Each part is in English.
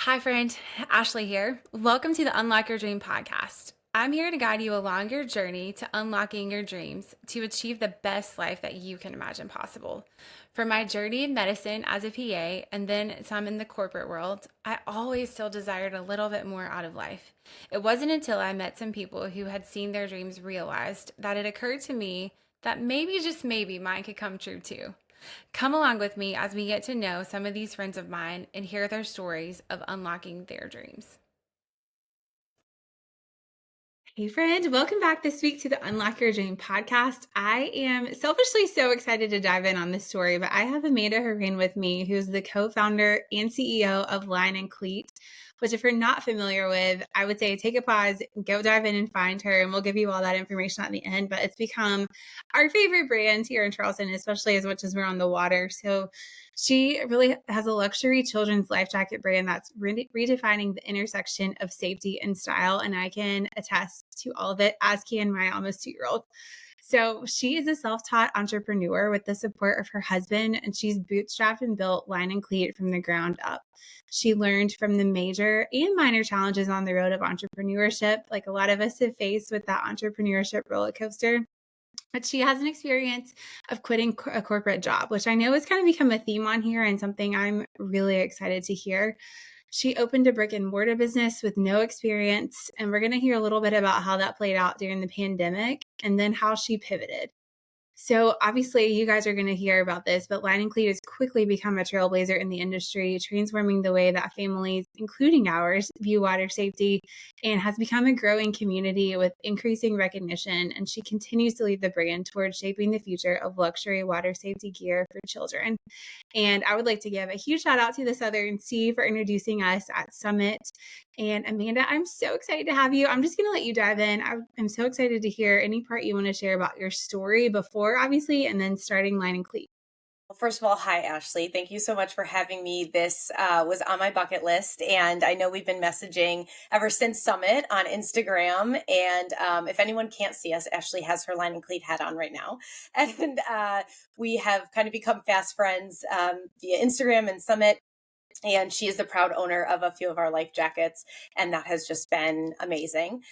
Hi, friend. Ashley here. Welcome to the Unlock Your Dream podcast. I'm here to guide you along your journey to unlocking your dreams to achieve the best life that you can imagine possible. From my journey in medicine as a PA and then some in the corporate world, I always still desired a little bit more out of life. It wasn't until I met some people who had seen their dreams realized that it occurred to me that maybe, just maybe, mine could come true too. Come along with me as we get to know some of these friends of mine and hear their stories of unlocking their dreams. Hey, friend, welcome back this week to the Unlock Your Dream podcast. I am selfishly so excited to dive in on this story, but I have Amanda Horan with me, who's the co founder and CEO of Line Cleat, which, if you're not familiar with, I would say take a pause, go dive in and find her, and we'll give you all that information at the end. But it's become our favorite brand here in Charleston, especially as much as we're on the water. So she really has a luxury children's life jacket brand that's redefining the intersection of safety and style. And I can attest to all of it, as can my almost 2-year-old. So she is a self-taught entrepreneur with the support of her husband, and she's bootstrapped and built Line Cleat from the ground up. She learned from the major and minor challenges on the road of entrepreneurship, like a lot of us have faced with that entrepreneurship roller coaster. But she has an experience of quitting a corporate job, which I know has kind of become a theme on here and something I'm really excited to hear. She opened a brick-and-mortar business with no experience, and we're going to hear a little bit about how that played out during the pandemic and then how she pivoted. So obviously you guys are going to hear about this, but Line Cleat has quickly become a trailblazer in the industry, transforming the way that families, including ours, view water safety, and has become a growing community with increasing recognition. And she continues to lead the brand towards shaping the future of luxury water safety gear for children. And I would like to give a huge shout out to the Southern Sea for introducing us at Summit. And Amanda, I'm so excited to have you. I'm just going to let you dive in. I'm so excited to hear any part you want to share about your story before, obviously, and then starting Line Cleat. Well, first of all, hi, Ashley. Thank you so much for having me. This was on my bucket list, and I know we've been messaging ever since Summit on Instagram. And if anyone can't see us, Ashley has her Line Cleat hat on right now. And we have kind of become fast friends via Instagram and Summit. And she is the proud owner of a few of our life jackets, and that has just been amazing.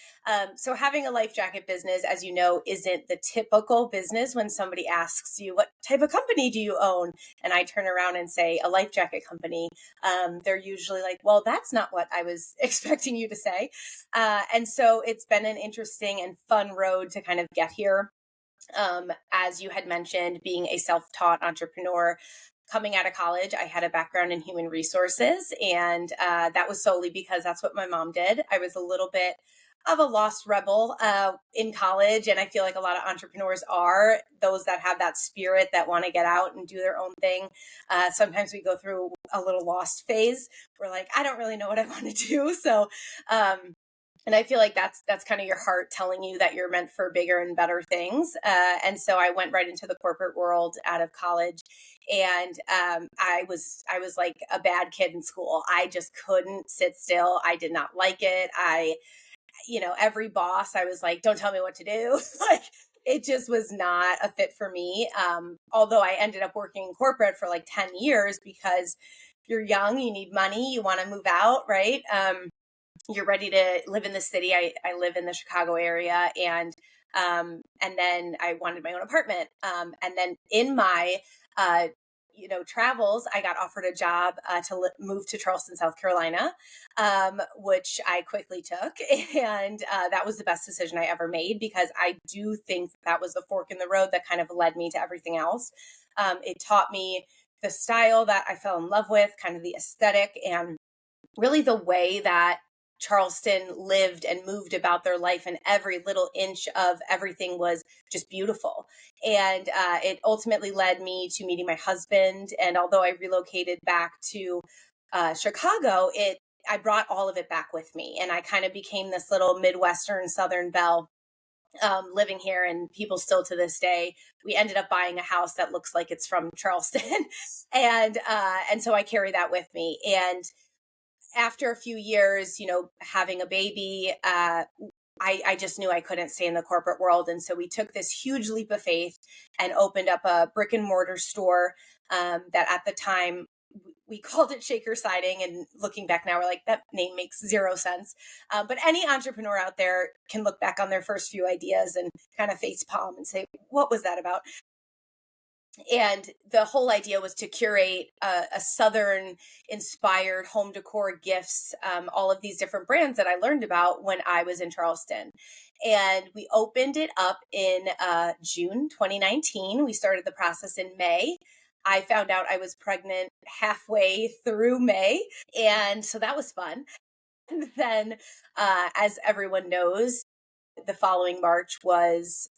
So having a life jacket business, as you know, isn't the typical business. When somebody asks you, what type of company do you own? And I turn around and say, a life jacket company. They're usually like, well, that's not what I was expecting you to say. And so it's been an interesting and fun road to kind of get here. As you had mentioned, being a self-taught entrepreneur, coming out of college, I had a background in human resources, and that was solely because that's what my mom did. I was a little bit of a lost rebel in college, and I feel like a lot of entrepreneurs are those that have that spirit that want to get out and do their own thing. Sometimes we go through a little lost phase. We're like, I don't really know what I want to do, so. And I feel like that's kind of your heart telling you that you're meant for bigger and better things. And so I went right into the corporate world out of college, and I was like a bad kid in school. I just couldn't sit still. I did not like it. Every boss, I was like, don't tell me what to do. Like, it just was not a fit for me. Although I ended up working in corporate for like 10 years because you're young, you need money, you want to move out, right? You're ready to live in the city. I live in the Chicago area, and then I wanted my own apartment. And then in my travels, I got offered a job to move to Charleston, South Carolina, which I quickly took, and that was the best decision I ever made, because I do think that was the fork in the road that kind of led me to everything else. It taught me the style that I fell in love with, kind of the aesthetic, and really the way that Charleston lived and moved about their life, and every little inch of everything was just beautiful. And it ultimately led me to meeting my husband. And although I relocated back to Chicago, I brought all of it back with me, and I kind of became this little Midwestern Southern belle. Living here, and people still to this day, we ended up buying a house that looks like it's from Charleston, and so I carry that with me. And after a few years, having a baby, I just knew I couldn't stay in the corporate world. And so we took this huge leap of faith and opened up a brick and mortar store that at the time we called it Shaker Siding. And looking back now, we're like, that name makes zero sense. But any entrepreneur out there can look back on their first few ideas and kind of face palm and say, what was that about? And the whole idea was to curate a Southern inspired home decor gifts, all of these different brands that I learned about when I was in Charleston. And we opened it up in June 2019. We started the process in May. I found out I was pregnant halfway through May. And so that was fun. And then, as everyone knows, the following March was,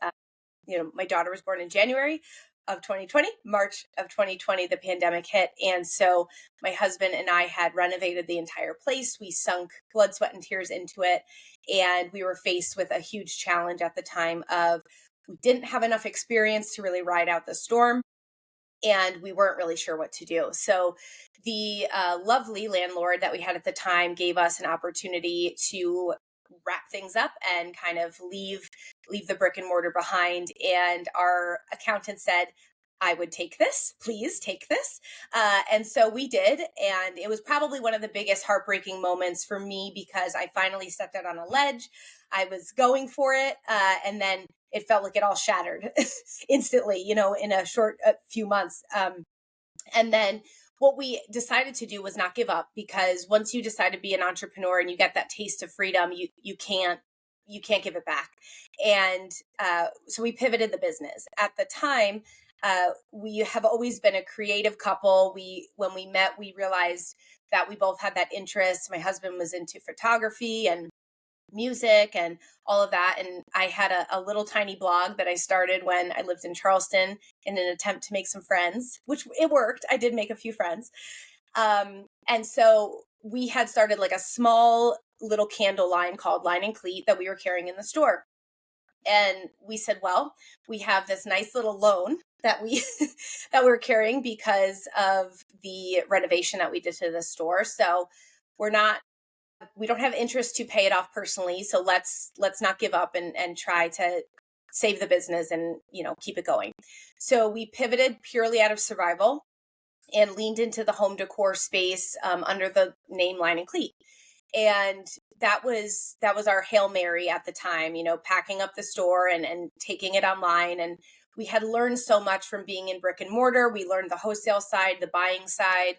my daughter was born in January of 2020. March of 2020, the pandemic hit. And so my husband and I had renovated the entire place. We sunk blood, sweat, and tears into it. And we were faced with a huge challenge at the time of we didn't have enough experience to really ride out the storm. And we weren't really sure what to do. So the lovely landlord that we had at the time gave us an opportunity to wrap things up and kind of leave the brick and mortar behind. And our accountant said, I would take this, please take this. And so we did. And it was probably one of the biggest heartbreaking moments for me because I finally stepped out on a ledge. I was going for it. And then it felt like it all shattered instantly, in a few months. And then what we decided to do was not give up, because once you decide to be an entrepreneur and you get that taste of freedom, you can't give it back. And so we pivoted the business. At the time, we have always been a creative couple. When we met, we realized that we both had that interest. My husband was into photography and music and all of that. And I had a little tiny blog that I started when I lived in Charleston in an attempt to make some friends, which it worked. I did make a few friends. And so we had started like a small little candle line called Line Cleat that we were carrying in the store. And we said, well, we have this nice little loan that we that we're carrying because of the renovation that we did to the store. So we don't have interest to pay it off personally. So let's not give up and try to save the business and, keep it going. So we pivoted purely out of survival and leaned into the home decor space under the name Line Cleat. And that was our Hail Mary at the time, packing up the store and taking it online. And we had learned so much from being in brick and mortar. We learned the wholesale side, the buying side.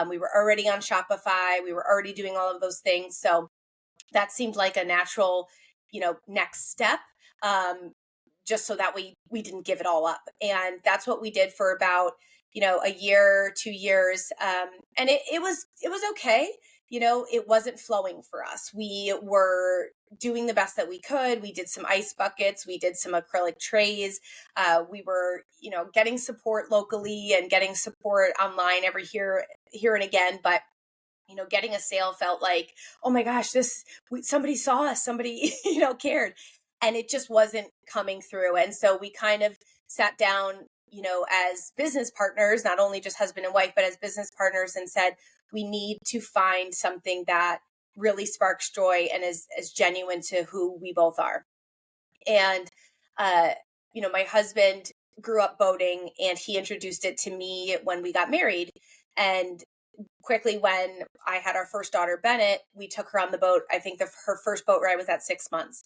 We were already on Shopify. We were already doing all of those things. So that seemed like a natural, next step, just so that we didn't give it all up. And that's what we did for about, a year, 2 years. And it was okay. It wasn't flowing for us. We were doing the best that we could. We did some ice buckets. We did some acrylic trays. We were, getting support locally and getting support online every here and again. But, getting a sale felt like, oh my gosh, somebody saw us, somebody, cared. And it just wasn't coming through. And so we kind of sat down, as business partners, not only just husband and wife, but as business partners, and said, we need to find something that really sparks joy and is genuine to who we both are. And, my husband grew up boating, and he introduced it to me when we got married. And quickly, when I had our first daughter, Bennett, we took her on the boat. I think her first boat ride was at 6 months.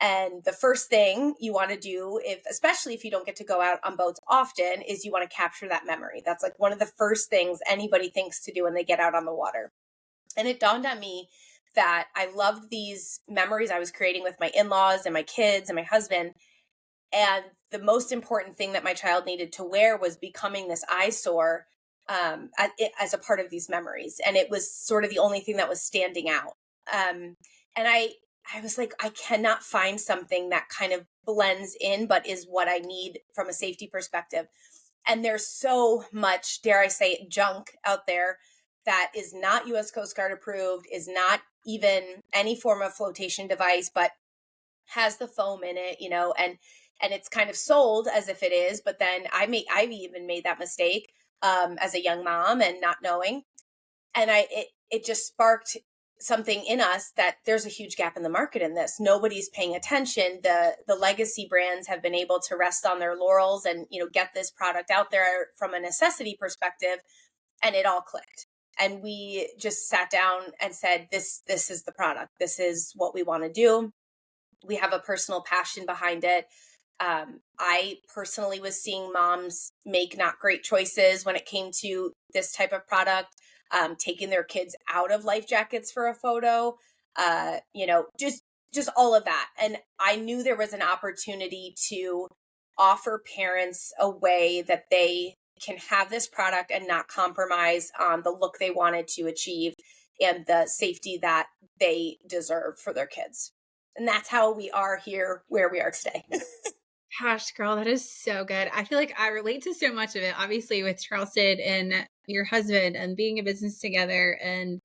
And the first thing you want to do, especially if you don't get to go out on boats often, is you want to capture that memory. That's like one of the first things anybody thinks to do when they get out on the water. And it dawned on me that I loved these memories I was creating with my in-laws and my kids and my husband. And the most important thing that my child needed to wear was becoming this eyesore as a part of these memories. And it was sort of the only thing that was standing out. And I was like, I cannot find something that kind of blends in, but is what I need from a safety perspective. And there's so much, dare I say it, junk out there that is not U.S. Coast Guard approved, is not even any form of flotation device, but has the foam in it, and it's kind of sold as if it is. But then I've even made that mistake as a young mom and not knowing. And it just sparked something in us that there's a huge gap in the market in this. Nobody's paying attention. The legacy brands have been able to rest on their laurels and, get this product out there from a necessity perspective. And it all clicked. And we just sat down and said, this is the product. This is what we want to do. We have a personal passion behind it. I personally was seeing moms make not great choices when it came to this type of product, taking their kids out of life jackets for a photo, just all of that. And I knew there was an opportunity to offer parents a way that they can have this product and not compromise on the look they wanted to achieve and the safety that they deserve for their kids. And that's how we are here where we are today. Gosh, girl, that is so good. I feel like I relate to so much of it, obviously, with Charleston and your husband and being a business together and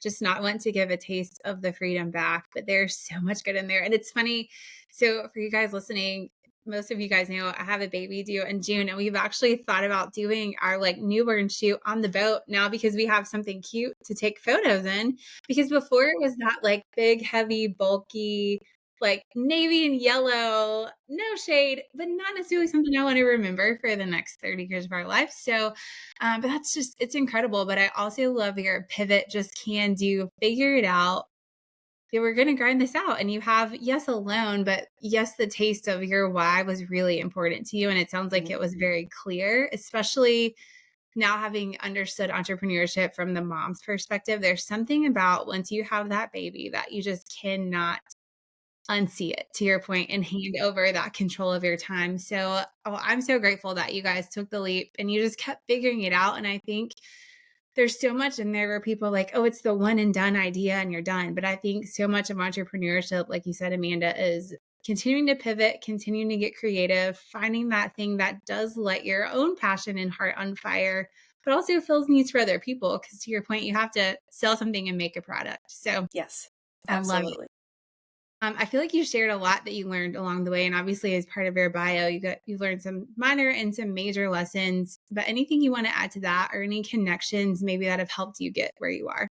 just not want to give a taste of the freedom back. But there's so much good in there. And it's funny. So, for you guys listening, most of you guys know I have a baby due in June, and we've actually thought about doing our like newborn shoot on the boat now because we have something cute to take photos in. Because before it was that like big, heavy, bulky, like navy and yellow, no shade, but not necessarily something I want to remember for the next 30 years of our life. So, but that's just, it's incredible. But I also love your pivot, just can do, figure it out. Yeah, we're going to grind this out. And you have, yes, a loan, but yes, the taste of your why was really important to you. And it sounds like it was very clear, especially now having understood entrepreneurship from the mom's perspective. There's something about once you have that baby that you just cannot unsee it, to your point, and hand over that control of your time. So, I'm so grateful that you guys took the leap and you just kept figuring it out. And I think there's so much in there where people are like, oh, it's the one and done idea and you're done. But I think so much of entrepreneurship, like you said, Amanda, is continuing to pivot, continuing to get creative, finding that thing that does light your own passion and heart on fire, but also fills needs for other people. Because to your point, you have to sell something and make a product. So Yes, I love it. absolutely. I feel like you shared a lot that you learned along the way, and obviously, as part of your bio, you learned some minor and some major lessons. But anything you want to add to that, or any connections maybe that have helped you get where you are?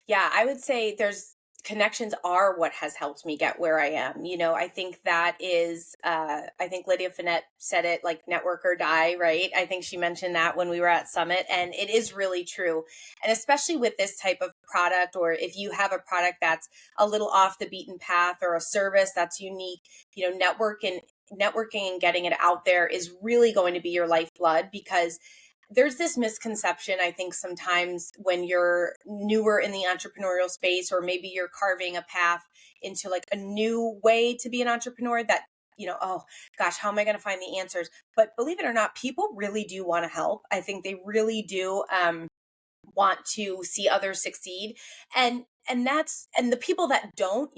Yeah, I would say there's connections are what has helped me get where I am. I think that is, I think Lydia Finette said it like network or die, right? I think she mentioned that when we were at Summit, and it is really true. And especially with this type of product, or if you have a product that's a little off the beaten path or a service that's unique, networking and getting it out there is really going to be your lifeblood, because there's this misconception, I think, sometimes when you're newer in the entrepreneurial space, or maybe you're carving a path into like a new way to be an entrepreneur, that, oh gosh, how am I going to find the answers? But believe it or not, people really do want to help. I think they really do want to see others succeed. And the people that don't,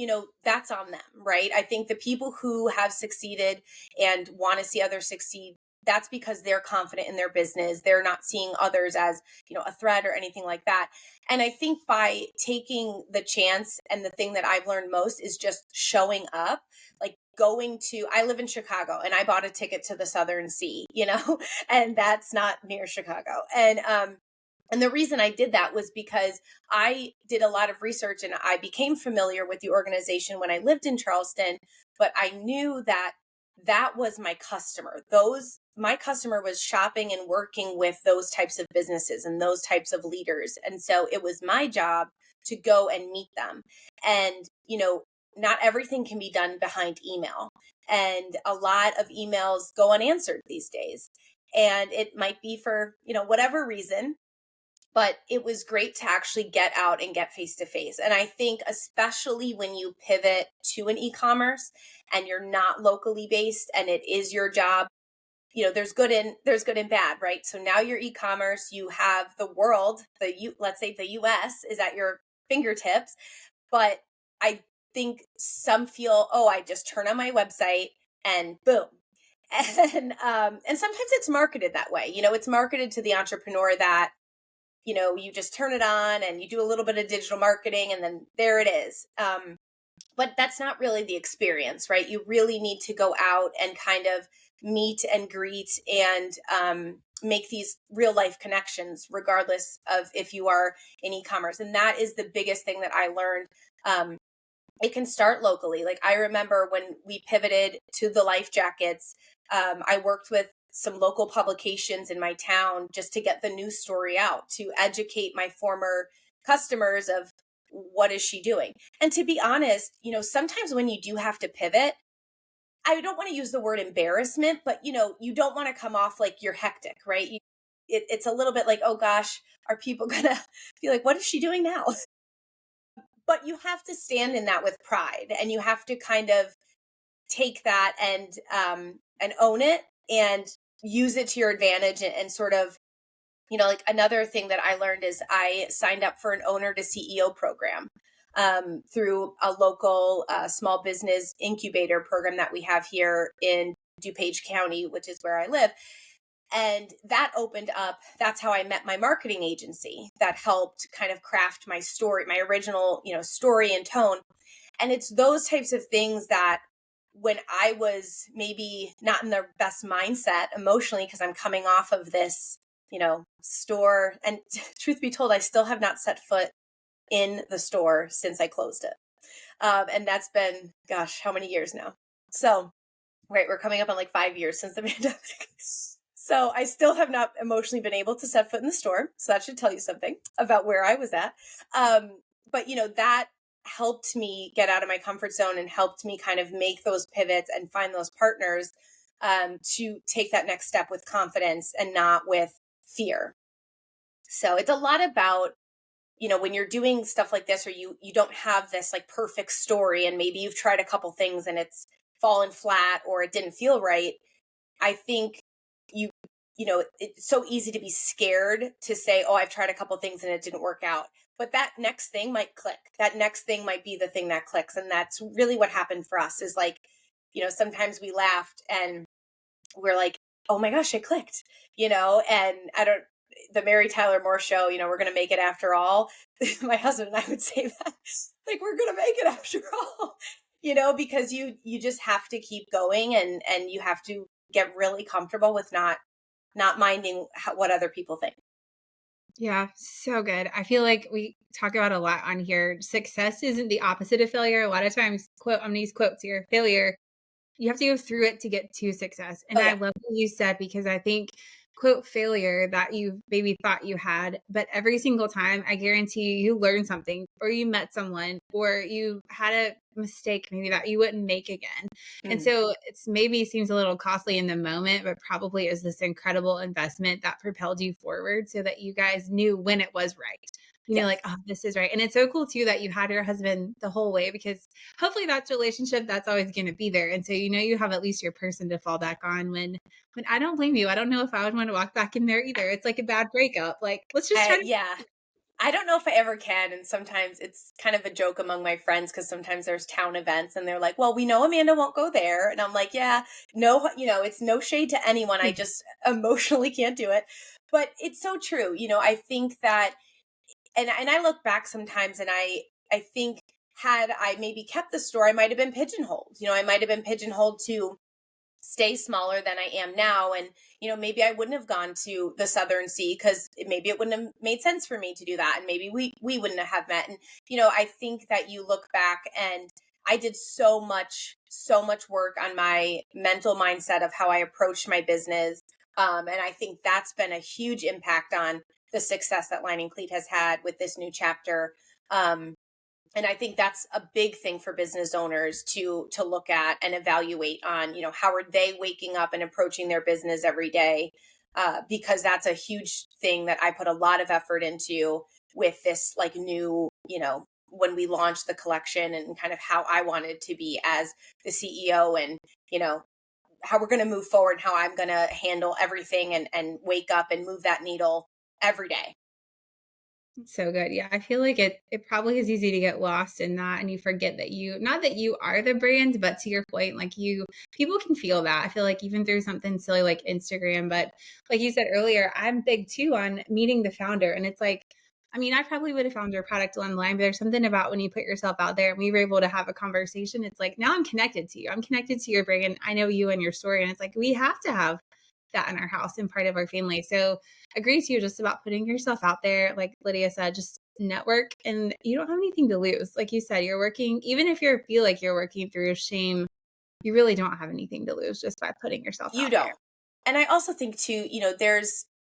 that's on them, right? I think the people who have succeeded and want to see others succeed, that's because they're confident in their business. They're not seeing others as, a threat or anything like that. And I think by taking the chance, and the thing that I've learned most is just showing up, like I live in Chicago, and I bought a ticket to the Southern Sea, and that's not near Chicago. And the reason I did that was because I did a lot of research and I became familiar with the organization when I lived in Charleston, but I knew that that was my customer. My customer was shopping and working with those types of businesses and those types of leaders. And so it was my job to go and meet them. And, not everything can be done behind email. And a lot of emails go unanswered these days. And it might be for, whatever reason, but it was great to actually get out and get face to face. And I think especially when you pivot to an e-commerce and you're not locally based and it is your job, there's good and bad, right? So now you're e-commerce, you have the world, let's say the US is at your fingertips, but I think some feel, oh, I just turn on my website and boom. And sometimes it's marketed that way. It's marketed to the entrepreneur that you just turn it on and you do a little bit of digital marketing and then there it is. But that's not really the experience, right? You really need to go out and kind of meet and greet and make these real life connections, regardless of if you are in e-commerce. And that is the biggest thing that I learned. It can start locally. Like I remember when we pivoted to the life jackets, I worked with some local publications in my town just to get the news story out, to educate my former customers of what is she doing. And to be honest, sometimes when you do have to pivot, I don't want to use the word embarrassment, but you don't want to come off like you're hectic, right? It's a little bit like, oh gosh, are people gonna be like, what is she doing now? But you have to stand in that with pride, and you have to kind of take that and own it and use it to your advantage, and sort of, like another thing that I learned is I signed up for an owner to CEO program through a local small business incubator program that we have here in DuPage County, which is where I live. And that opened up, that's how I met my marketing agency that helped kind of craft my story, my original, story and tone. And it's those types of things that when I was maybe not in the best mindset emotionally, because I'm coming off of this, store, and truth be told, I still have not set foot in the store since I closed it. And that's been, gosh, how many years now? So, right, we're coming up on like 5 years since the pandemic. So I still have not emotionally been able to set foot in the store. So that should tell you something about where I was at. But, that helped me get out of my comfort zone and helped me kind of make those pivots and find those partners to take that next step with confidence and not with fear. So it's a lot about, when you're doing stuff like this, or you don't have this like perfect story, and maybe you've tried a couple things and it's fallen flat or it didn't feel right. I think it's so easy to be scared to say, oh, I've tried a couple things and it didn't work out. But that next thing might click. That next thing might be the thing that clicks. And that's really what happened for us, is like, sometimes we laughed and we're like, oh my gosh, it clicked, and the Mary Tyler Moore show, we're going to make it after all. My husband and I would say that, like, we're going to make it after all, because you just have to keep going, and you have to get really comfortable with not minding what other people think. Yeah, so good. I feel like we talk about a lot on here. Success isn't the opposite of failure. A lot of times, quote, I'm going to use quotes here, failure, you have to go through it to get to success. And Oh, I yeah. love what you said, because I think, quote, failure that you maybe thought you had, but every single time, I guarantee you learned something, or you met someone, or you had a mistake maybe that you wouldn't make again. And Mm. so it's maybe seems a little costly in the moment, but probably is this incredible investment that propelled you forward so that you guys knew when it was right. Yes. Like, oh, this is right. And it's so cool too that you had your husband the whole way, because hopefully that's relationship that's always going to be there. And so, you have at least your person to fall back on when I don't blame you. I don't know if I would want to walk back in there either. It's like a bad breakup. Like, let's just try to. Yeah. I don't know if I ever can. And sometimes it's kind of a joke among my friends, because sometimes there's town events and they're like, well, we know Amanda won't go there. And I'm like, yeah, no, it's no shade to anyone. I just emotionally can't do it. But it's so true. I think that, and I look back sometimes, and I think, had I maybe kept the store, I might have been pigeonholed. I might have been pigeonholed to stay smaller than I am now. And, maybe I wouldn't have gone to the Southern Sea, because maybe it wouldn't have made sense for me to do that. And maybe we wouldn't have met. And, I think that you look back, and I did so much work on my mental mindset of how I approached my business. And I think that's been a huge impact on the success that Line Cleat has had with this new chapter. And I think that's a big thing for business owners to look at and evaluate on, how are they waking up and approaching their business every day? Because that's a huge thing that I put a lot of effort into with this, like, new, when we launched the collection, and kind of how I wanted to be as the CEO, and, how we're going to move forward, how I'm going to handle everything, and wake up and move that needle every day. So good. Yeah. I feel like it probably is easy to get lost in that, and you forget that not that you are the brand, but to your point, like, people can feel that. I feel like even through something silly like Instagram, but like you said earlier, I'm big too on meeting the founder. And it's like, I mean, I probably would have found your product online, but there's something about when you put yourself out there and we were able to have a conversation. It's like, now I'm connected to you. I'm connected to your brand. I know you and your story. And it's like, we have to have that in our house and part of our family. So agree to you just about putting yourself out there. Like Lydia said, just network, and you don't have anything to lose. Like you said, you're working, even if you feel like you're working through shame, you really don't have anything to lose just by putting yourself You out don't. there. I also think too,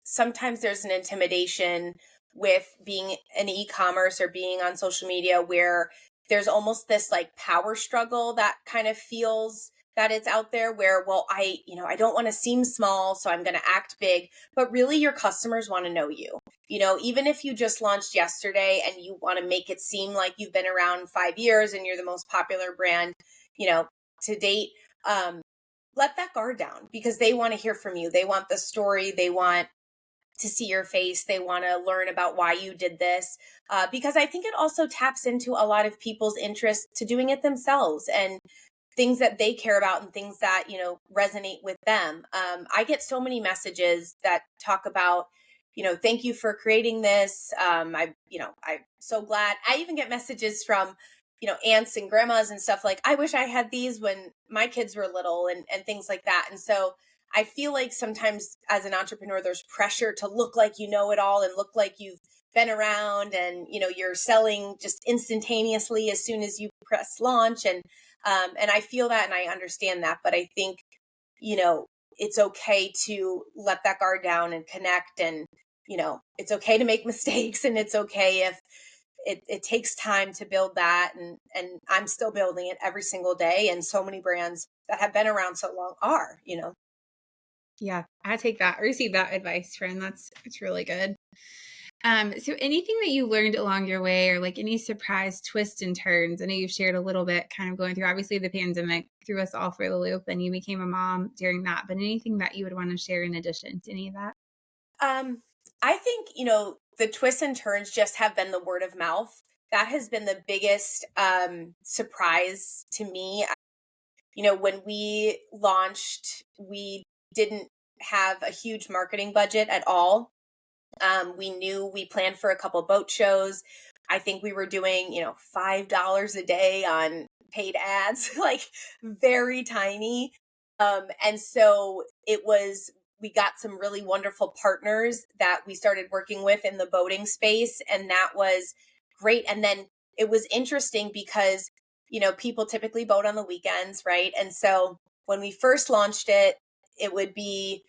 sometimes there's an intimidation with being in e-commerce or being on social media where there's almost this like power struggle that kind of feels that it's out there where, well, I don't want to seem small, so I'm going to act big, but really your customers want to know you. Even if you just launched yesterday and you want to make it seem like you've been around 5 years and you're the most popular brand, to date, let that guard down because they want to hear from you. They want the story. They want to see your face. They want to learn about why you did this. Because I think it also taps into a lot of people's interest to doing it themselves and things that they care about and things that, resonate with them. I get so many messages that talk about, thank you for creating this. I'm so glad. I even get messages from, aunts and grandmas and stuff like, I wish I had these when my kids were little and things like that. And so I feel like sometimes as an entrepreneur, there's pressure to look like you know it all and look like you've been around and, you're selling just instantaneously as soon as you press launch. And I feel that and I understand that. But I think, it's okay to let that guard down and connect and, it's okay to make mistakes and it's okay if it takes time to build that. And I'm still building it every single day. And so many brands that have been around so long are. Yeah, I take that, receive that advice, friend. It's really good. So anything that you learned along your way or like any surprise twists and turns? I know you've shared a little bit kind of going through, obviously the pandemic threw us all for the loop and you became a mom during that, but anything that you would want to share in addition to any of that? I think, the twists and turns just have been the word of mouth. That has been the biggest surprise to me. When we launched, we didn't have a huge marketing budget at all. We knew we planned for a couple boat shows. I think we were doing, $5 a day on paid ads, like very tiny. And so we got some really wonderful partners that we started working with in the boating space. And that was great. And then it was interesting because, people typically boat on the weekends, right? And so when we first launched it, it would be,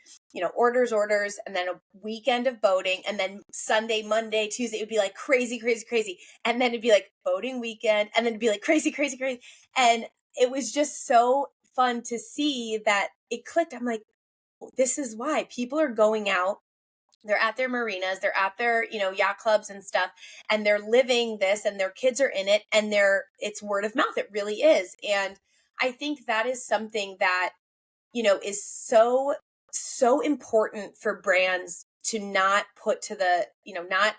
orders, and then a weekend of boating. And then Sunday, Monday, Tuesday, it would be like crazy, crazy, crazy. And then it'd be like boating weekend. And then it'd be like crazy, crazy, crazy. And it was just so fun to see that it clicked. I'm like, this is why people are going out. They're at their marinas, they're at their, yacht clubs and stuff, and they're living this and their kids are in it and it's word of mouth. It really is. And I think that is something that, is so, so important for brands to not put to the, not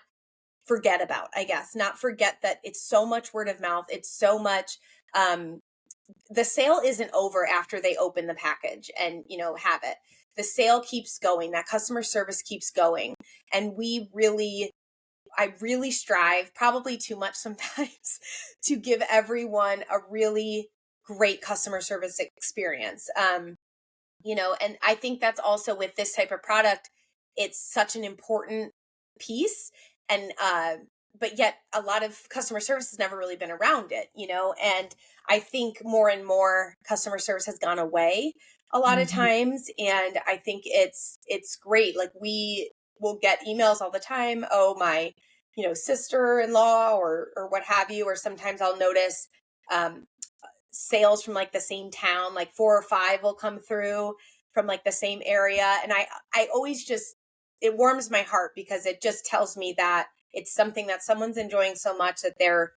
forget about, I guess, not forget that it's so much word of mouth. It's so much, the sale isn't over after they open the package and, have it. The sale keeps going. That customer service keeps going. And I really strive, probably too much sometimes, to give everyone a really great customer service experience. And I think that's also with this type of product, it's such an important piece. And, but yet a lot of customer service has never really been around it, and I think more and more customer service has gone away a lot of Mhm. times. And I think it's great. Like we will get emails all the time. Oh, my, sister-in-law or what have you, or sometimes I'll notice, um, sales from like the same town, like 4 or 5 will come through from like the same area. And I always just, it warms my heart because it just tells me that it's something that someone's enjoying so much that they're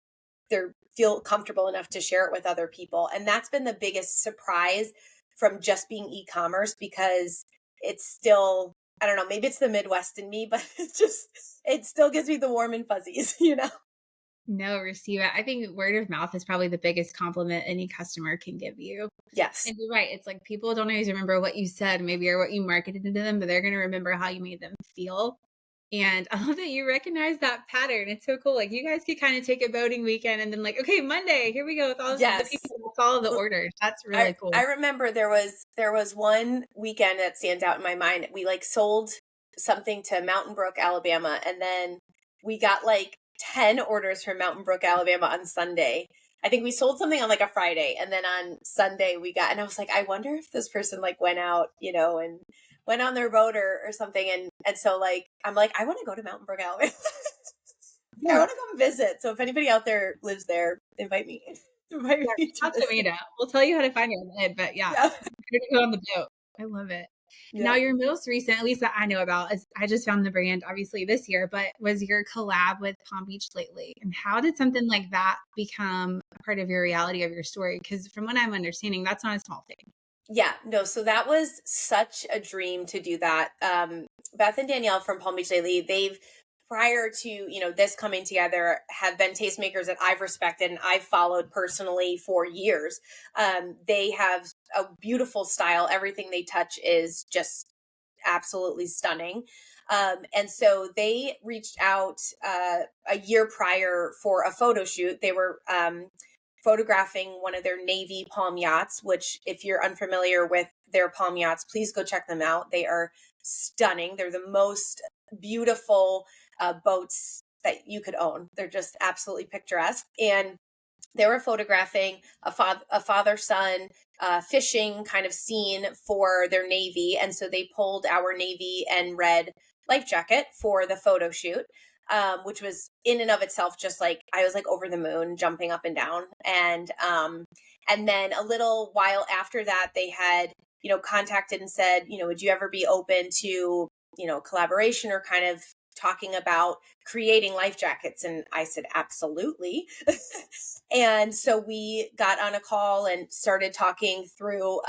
feel comfortable enough to share it with other people. And that's been the biggest surprise from just being e-commerce, because it's still, I don't know, maybe it's the Midwest in me, but it still gives me the warm and fuzzies. No, receive it. I think word of mouth is probably the biggest compliment any customer can give you. Yes. And you're right. It's like people don't always remember what you said, maybe or what you marketed to them, but they're going to remember how you made them feel. And I love that you recognize that pattern. It's so cool. Like you guys could kind of take a boating weekend and then like, okay, Monday, here we go with all the Yes. people that follow the orders. That's really I cool. remember there was one weekend that stands out in my mind. We like sold something to Mountain Brook, Alabama, and then we got like 10 orders from Mountain Brook, Alabama on Sunday. I think we sold something on like a Friday, and then on Sunday we got, and I was like, I wonder if this person like went out, and went on their boat or something. And so like, I'm like, I want to go to Mountain Brook, Alabama. I Yeah. want to come visit. So if anybody out there lives there, invite me. Invite Yeah, me to reach out to visit. Amanda. We'll tell you how to find your head, but yeah, Yeah. you're to go on the boat. I love it. Now, Yeah. your most recent, at least that I know about, is I just found the brand obviously this year, but was your collab with Palm Beach lately. And how did something like that become a part of your reality of your story? Because from what I'm understanding, that's not a small thing. Yeah, no, so that was such a dream to do that. Beth and Danielle from Palm Beach Lately, they've prior to, this coming together have been tastemakers that I've respected and I've followed personally for years. They have a beautiful style. Everything they touch is just absolutely stunning. And so they reached out a year prior for a photo shoot. They were photographing one of their Navy palm yachts, which, if you're unfamiliar with their palm yachts, please go check them out. They are stunning. They're the most beautiful boats that you could own. They're just absolutely picturesque. And they were photographing a father son fishing kind of scene for their Navy. And so they pulled our navy and red life jacket for the photo shoot, which was in and of itself just like, I was like over the moon, jumping up and down. And then a little while after that, they had, contacted and said, would you ever be open to, collaboration or kind of talking about creating life jackets? And I said, absolutely. And so we got on a call and started talking through,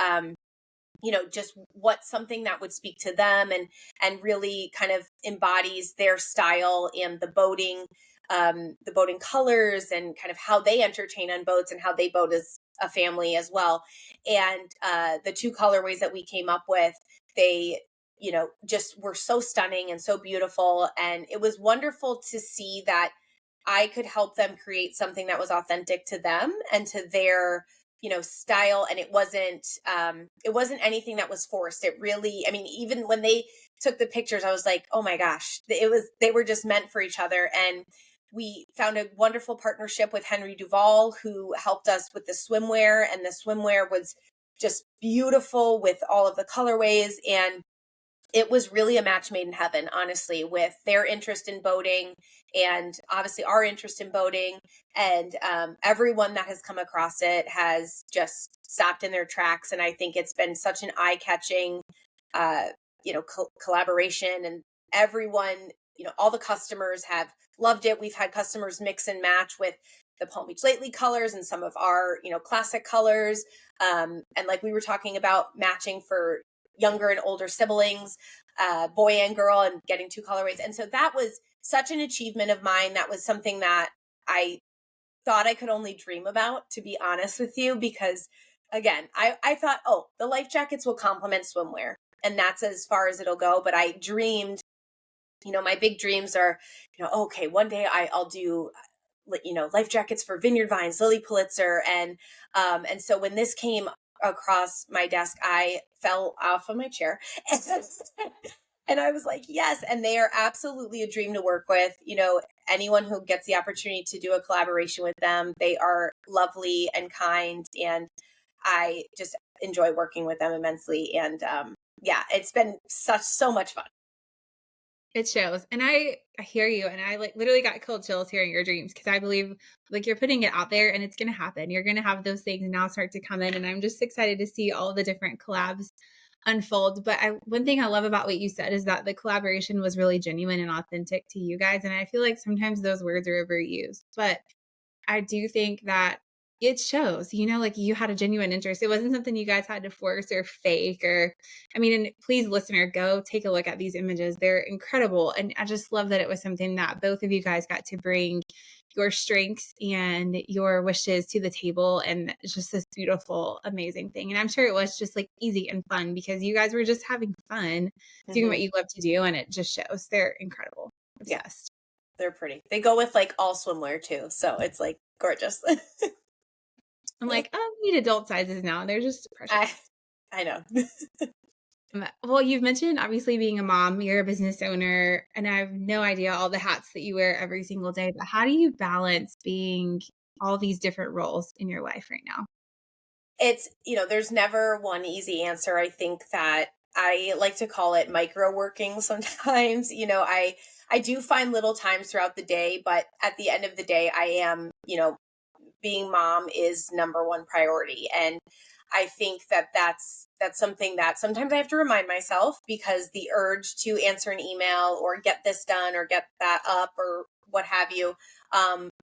just what's something that would speak to them and really kind of embodies their style and the boating colors and kind of how they entertain on boats and how they boat as a family as well. And the two colorways that we came up with, they just were so stunning and so beautiful. And it was wonderful to see that I could help them create something that was authentic to them and to their, style. And it wasn't anything that was forced. It really, I mean, even when they took the pictures, I was like, oh my gosh, they were just meant for each other. And we found a wonderful partnership with Henry Duval, who helped us with the swimwear, and the swimwear was just beautiful with all of the colorways. And it was really a match made in heaven, honestly, with their interest in boating and obviously our interest in boating. And everyone that has come across it has just stopped in their tracks. And I think it's been such an eye-catching, collaboration. And everyone, all the customers have loved it. We've had customers mix and match with the Palm Beach Lately colors and some of our, classic colors. And like we were talking about matching for younger and older siblings, boy and girl, and getting two colorways. And so that was such an achievement of mine. That was something that I thought I could only dream about, to be honest with you, because again, I thought, oh, the life jackets will complement swimwear and that's as far as it'll go. But I dreamed, my big dreams are, okay, one day I'll do, life jackets for Vineyard Vines, Lily Pulitzer. And so when this came across my desk, I fell off of my chair and I was like, yes. And they are absolutely a dream to work with. Anyone who gets the opportunity to do a collaboration with them, they are lovely and kind. And I just enjoy working with them immensely. And yeah, it's been so much fun. It shows. And I hear you. And I like literally got cold chills hearing your dreams because I believe like you're putting it out there and it's going to happen. You're going to have those things now start to come in. And I'm just excited to see all the different collabs unfold. But one thing I love about what you said is that the collaboration was really genuine and authentic to you guys. And I feel like sometimes those words are overused, but I do think that it shows, like you had a genuine interest. It wasn't something you guys had to force or fake and please listener, go take a look at these images. They're incredible. And I just love that it was something that both of you guys got to bring your strengths and your wishes to the table. And it's just this beautiful, amazing thing. And I'm sure it was just like easy and fun because you guys were just having fun doing what you love to do. And it just shows. They're incredible. Obsessed. Yeah, they're pretty. They go with like all swimwear too. So it's like gorgeous. I'm like, oh, we need adult sizes now. They're just precious. I know. Well, you've mentioned obviously being a mom, you're a business owner, and I have no idea all the hats that you wear every single day, but how do you balance being all these different roles in your life right now? It's, there's never one easy answer. I think that I like to call it micro working sometimes. I do find little times throughout the day, but at the end of the day, I am, being mom is number one priority. And I think that that's something that sometimes I have to remind myself, because the urge to answer an email or get this done or get that up or what have you,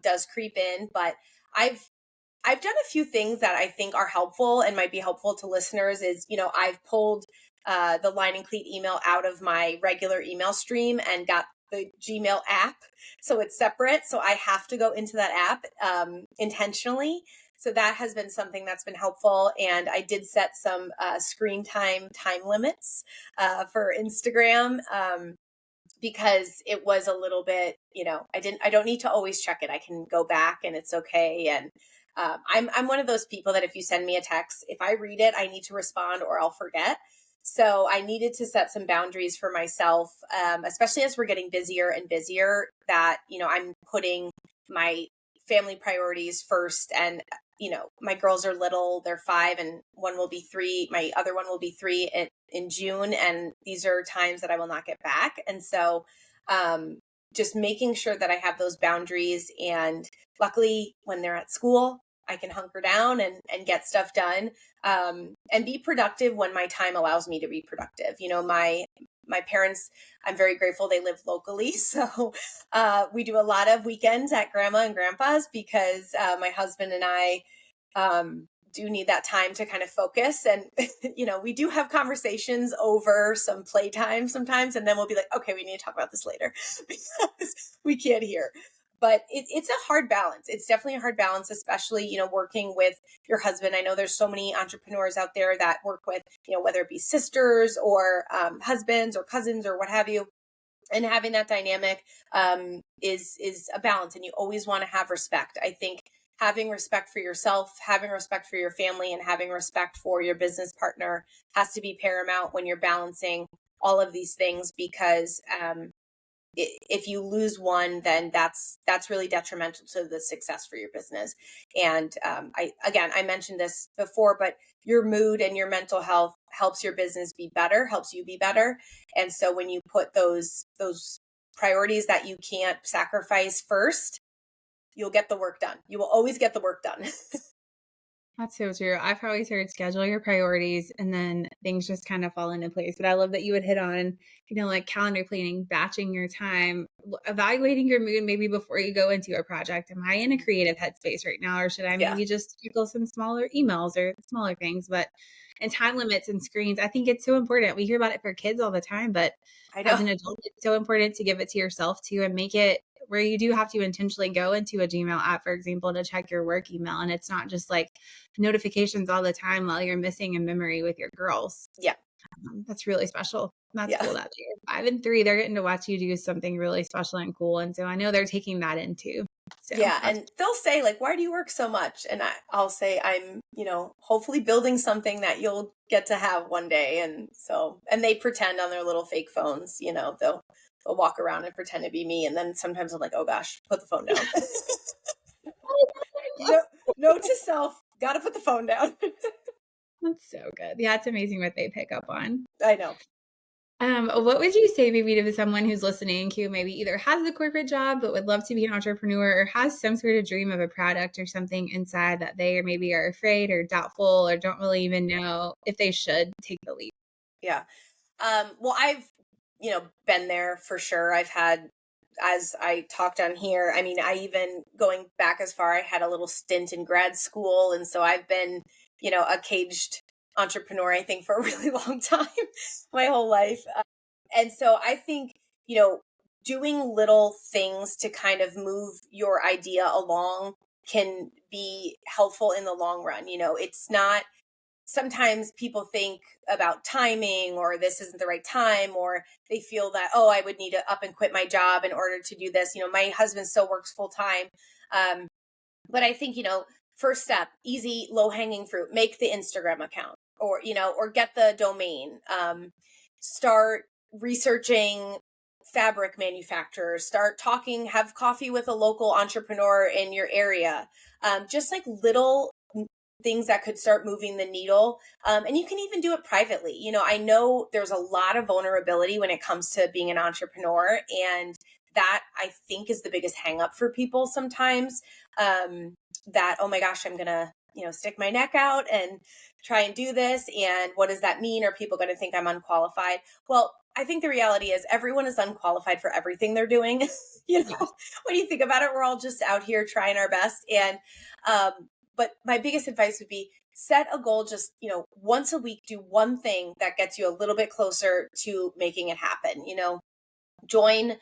does creep in. But I've I've done a few things that I think are helpful and might be helpful to listeners. Is, I've pulled the Line and Cleat email out of my regular email stream and got the Gmail app. So it's separate. So I have to go into that app intentionally. So that has been something that's been helpful. And I did set some screen time limits for Instagram. Because it was a little bit, I don't need to always check it. I can go back and it's okay. And I'm one of those people that if you send me a text, if I read it, I need to respond or I'll forget. So I needed to set some boundaries for myself, especially as we're getting busier and busier, that, I'm putting my family priorities first. And, my girls are little, they're 5 and one will be 3. My other one will be 3 in June. And these are times that I will not get back. And so, just making sure that I have those boundaries. And luckily when they're at school, I can hunker down and get stuff done, and be productive when my time allows me to be productive. My parents, I'm very grateful they live locally. So we do a lot of weekends at grandma and grandpa's, because my husband and I do need that time to kind of focus. And, we do have conversations over some playtime sometimes. And then we'll be like, okay, we need to talk about this later because we can't hear. But it's a hard balance. It's definitely a hard balance, especially, working with your husband. I know there's so many entrepreneurs out there that work with, whether it be sisters or husbands or cousins or what have you. And having that dynamic is a balance. And you always want to have respect. I think having respect for yourself, having respect for your family, and having respect for your business partner has to be paramount when you're balancing all of these things, because if you lose one, then that's really detrimental to the success for your business. And I mentioned this before, but your mood and your mental health helps your business be better, helps you be better. And so when you put those priorities that you can't sacrifice first, you'll get the work done. You will always get the work done. That's so true. I've always heard schedule your priorities and then things just kind of fall into place. But I love that you would hit on, like calendar planning, batching your time, evaluating your mood maybe before you go into a project. Am I in a creative headspace right now? Or should I Yeah, maybe just tackle some smaller emails or smaller things? But and time limits and screens, I think it's so important. We hear about it for kids all the time, but I know. as an adult, it's so important to give it to yourself too and make it where you do have to intentionally go into a Gmail app, for example, to check your work email. And it's not just like notifications all the time while you're missing a memory with your girls. Yeah. That's really special. That's Yeah. cool that they're 5 and 3. They're getting to watch you do something really special and cool. And so I know they're taking that in too. So Yeah. that's And they'll say, like, why do you work so much? And I'll say, I'm, hopefully building something that you'll get to have one day. And so, and they pretend on their little fake phones, they'll walk around and pretend to be me. And then sometimes I'm like, oh gosh, put the phone down. no, Note to self, got to put the phone down. that's so good. Yeah, it's amazing what they pick up on. I know. What would you say maybe to someone who's listening who maybe either has a corporate job but would love to be an entrepreneur or has some sort of dream of a product or something inside that they maybe are afraid or doubtful or don't really even know if they should take the leap? Yeah. Well, I've, been there for sure. I've had, as I talked on here, I mean, I even going back as far, I had a little stint in grad school. And so I've been, a caged entrepreneur, I think, for a really long time, my whole life. And so I think, doing little things to kind of move your idea along can be helpful in the long run. It's not, sometimes people think about timing, or this isn't the right time, or they feel that, oh, I would need to up and quit my job in order to do this. My husband still works full time. Um, but I think, first step, easy, low hanging fruit, make the Instagram account, or get the domain, start researching fabric manufacturers, start talking, have coffee with a local entrepreneur in your area. Just like little things that could start moving the needle. And you can even do it privately. I know there's a lot of vulnerability when it comes to being an entrepreneur. And that, I think, is the biggest hang up for people sometimes. That, oh my gosh, I'm going to, stick my neck out and try and do this. And what does that mean? Are people going to think I'm unqualified? Well, I think the reality is everyone is unqualified for everything they're doing. Yes. When you think about it, we're all just out here trying our best. And, but my biggest advice would be set a goal, just, once a week, do one thing that gets you a little bit closer to making it happen, join.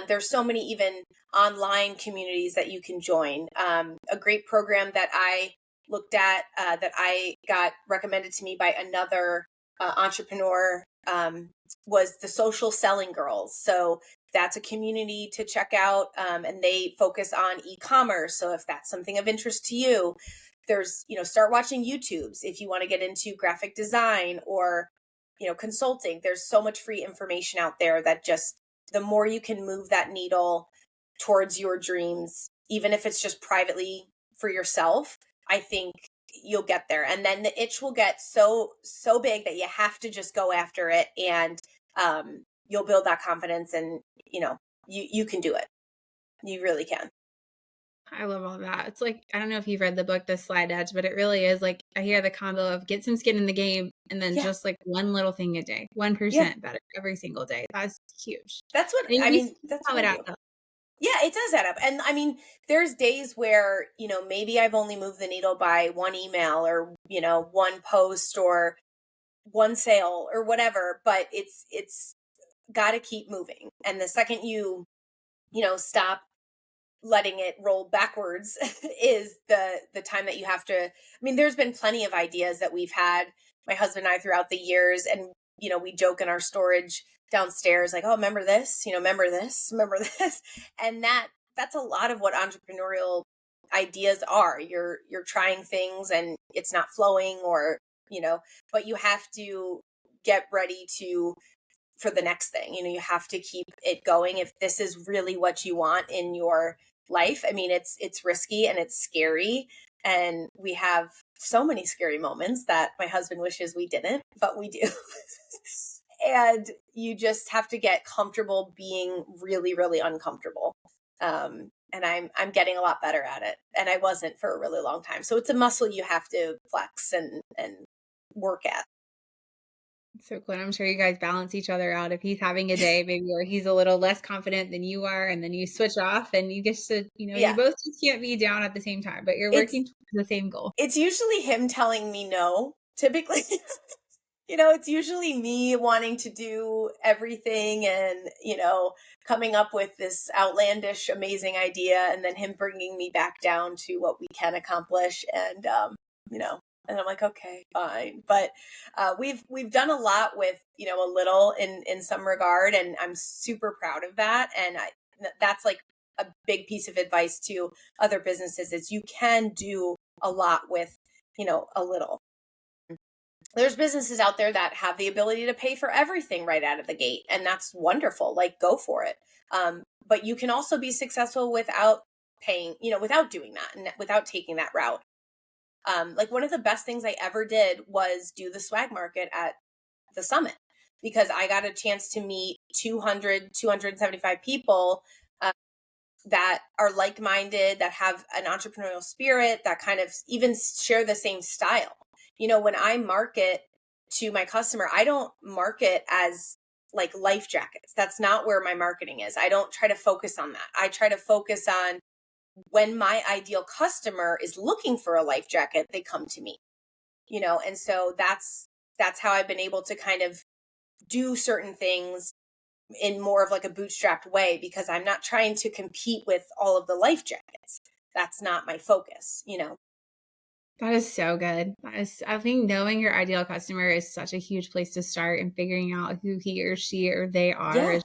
There's so many even online communities that you can join. A great program that I looked at that I got recommended to me by another entrepreneur was the Social Selling Girls. So that's a community to check out, and they focus on e-commerce. So if that's something of interest to you, there's, start watching YouTubes if you want to get into graphic design or, consulting. There's so much free information out there that just, the more you can move that needle towards your dreams, even if it's just privately for yourself, I think you'll get there. And then the itch will get so big that you have to just go after it. And you'll build that confidence, and, you can do it. You really can. I love all that. It's like, I don't know if you've read the book, The Slide Edge, but it really is like, I hear the combo of get some skin in the game and then Yeah. just like one little thing a day, Yeah. 1% better every single day. That's huge. That's what, And you see that's how what it I adds do. up. Yeah, it does add up. And there's days where, maybe I've only moved the needle by one email or, one post or one sale or whatever, but it's got to keep moving. And the second you, stop letting it roll backwards is the time that you have to. There's been plenty of ideas that we've had, my husband and I, throughout the years, and we joke in our storage downstairs like, oh, remember this, remember this. And that's a lot of what entrepreneurial ideas are. You're trying things and it's not flowing, or but you have to get ready to for the next thing. You have to keep it going if this is really what you want in your life. It's risky and it's scary, and we have so many scary moments that my husband wishes we didn't, but we do. And you just have to get comfortable being really, really uncomfortable. And I'm getting a lot better at it, and I wasn't for a really long time. So it's a muscle you have to flex and work at. So cool. And I'm sure you guys balance each other out. If he's having a day maybe where he's a little less confident than you are, and then you switch off and you get to, you Yeah. both just can't be down at the same time, but you're It's working towards the same goal. it's usually him telling me no, typically. It's usually me wanting to do everything and, coming up with this outlandish, amazing idea, and then him bringing me back down to what we can accomplish. And, and I'm like, okay, fine. But we've done a lot with, a little in some regard, and I'm super proud of that. And that's like a big piece of advice to other businesses is you can do a lot with, a little. There's businesses out there that have the ability to pay for everything right out of the gate, and that's wonderful. Like, go for it. But you can also be successful without paying, without doing that and without taking that route. Like, one of the best things I ever did was do the swag market at the summit, because I got a chance to meet 275 people that are like-minded, that have an entrepreneurial spirit, that kind of even share the same style. When I market to my customer, I don't market as like life jackets. That's not where my marketing is. I don't try to focus on that. I try to focus on when my ideal customer is looking for a life jacket, they come to me. And so that's how I've been able to kind of do certain things in more of like a bootstrapped way, because I'm not trying to compete with all of the life jackets. That's not my focus. That is so good. I think knowing your ideal customer is such a huge place to start, and figuring out who he or she or they are. Yeah.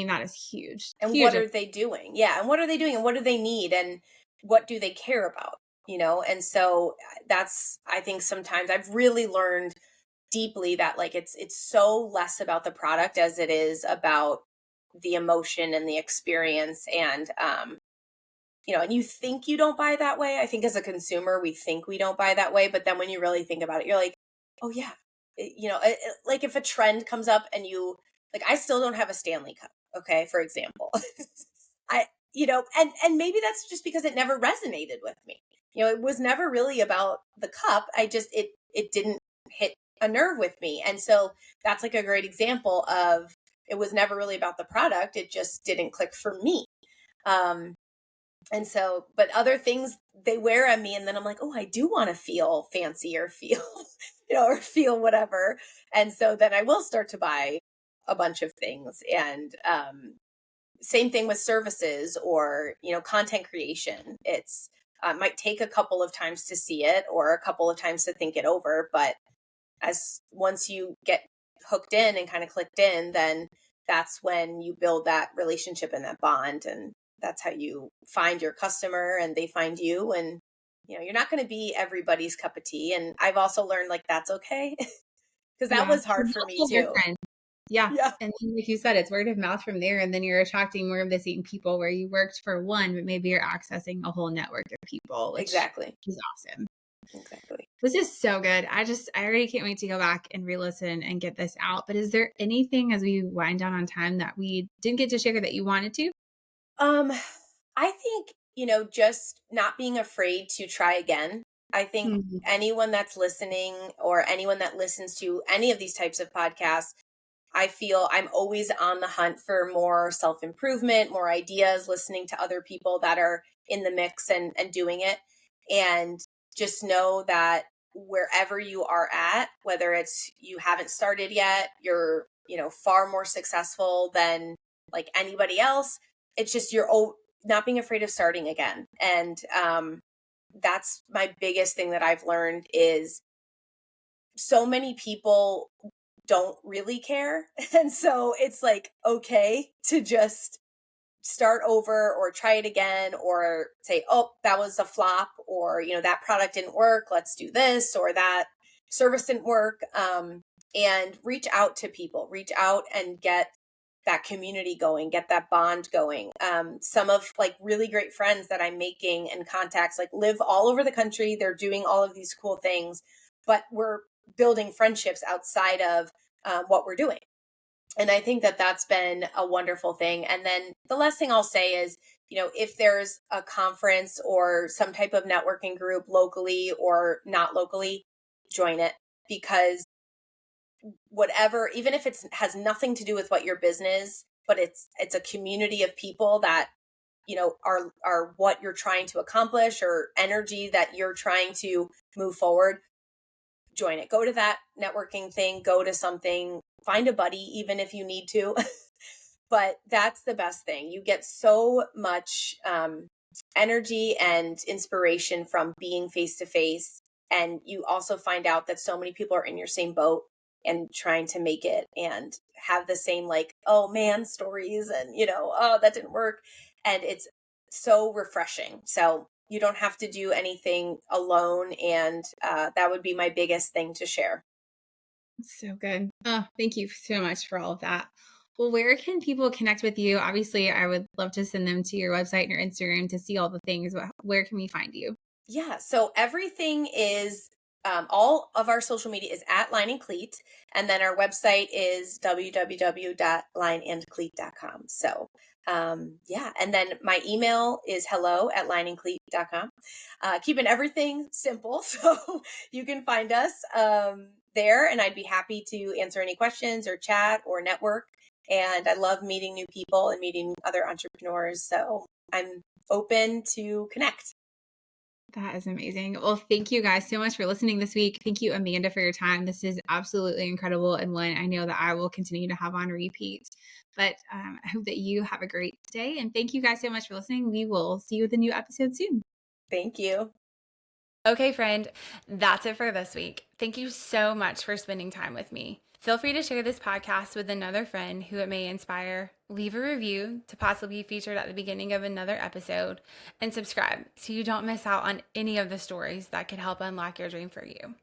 That is huge. And Huge. what are they doing? Yeah. And what are they doing? And what do they need? And what do they care about? And so that's, I think sometimes I've really learned deeply that like it's so less about the product as it is about the emotion and the experience. And and you think you don't buy that way. I think as a consumer, we think we don't buy that way. But then when you really think about it, you're like, oh, yeah. Like if a trend comes up and like, I still don't have a Stanley Cup. Okay. For example, and maybe that's just because it never resonated with me. It was never really about the cup. It didn't hit a nerve with me. And so that's like a great example of it was never really about the product. It just didn't click for me. And so, but other things they wear on me, and then I'm like, oh, I do want to feel fancy or feel, or feel whatever. And so then I will start to buy a bunch of things. And same thing with services or, content creation. It's might take a couple of times to see it or a couple of times to think it over. But as once you get hooked in and kind of clicked in, then that's when you build that relationship and that bond. And that's how you find your customer and they find you. And, you're not going to be everybody's cup of tea. And I've also learned like, that's okay. Because that Yeah. was hard for me too. Different. Yeah. Yeah, And then, like you said, it's word of mouth from there. And then you're attracting more of the same people where you worked for one, but maybe you're accessing a whole network of people, which exactly. is awesome. Exactly. This is so good. I already can't wait to go back and re-listen and get this out. But is there anything as we wind down on time that we didn't get to share that you wanted to? I think, just not being afraid to try again. I think Mhm. anyone that's listening or anyone that listens to any of these types of podcasts, I feel I'm always on the hunt for more self improvement, more ideas, listening to other people that are in the mix and doing it. And just know that wherever you are at, whether it's you haven't started yet, you're, far more successful than like anybody else. It's just not being afraid of starting again. And that's my biggest thing that I've learned is so many people don't really care. And so it's like, okay to just start over or try it again or say, oh, that was a flop or, that product didn't work. Let's do this or that service didn't work. And reach out to people, reach out and get that community going, get that bond going. Some of like really great friends that I'm making and contacts like live all over the country. They're doing all of these cool things, but we're building friendships outside of what we're doing. And I think that that's been a wonderful thing. And then the last thing I'll say is, if there's a conference or some type of networking group locally or not locally, join it because whatever, even if it's has nothing to do with what your business, but it's a community of people that, are what you're trying to accomplish or energy that you're trying to move forward, join it. Go to that networking thing, go to something, find a buddy, even if you need to. But that's the best thing. You get so much energy and inspiration from being face to face. And you also find out that so many people are in your same boat and trying to make it and have the same, like, oh man, stories and, oh, that didn't work. And it's so refreshing. So you don't have to do anything alone. And that would be my biggest thing to share. So good. Oh, thank you so much for all of that. Well, where can people connect with you? Obviously, I would love to send them to your website and your Instagram to see all the things, but where can we find you? Yeah. So everything is, all of our social media is at Line and Cleat. And then our website is www.lineandcleat.com. So, yeah. And then my email is hello@lineandcleat.com. Keeping everything simple. So you can find us there. And I'd be happy to answer any questions or chat or network. And I love meeting new people and meeting other entrepreneurs. So I'm open to connect. That is amazing. Well, thank you guys so much for listening this week. Thank you, Amanda, for your time. This is absolutely incredible and one I know that I will continue to have on repeat. But I hope that you have a great day. And thank you guys so much for listening. We will see you with a new episode soon. Thank you. Okay, friend, that's it for this week. Thank you so much for spending time with me. Feel free to share this podcast with another friend who it may inspire. Leave a review to possibly be featured at the beginning of another episode, and subscribe so you don't miss out on any of the stories that could help unlock your dream for you.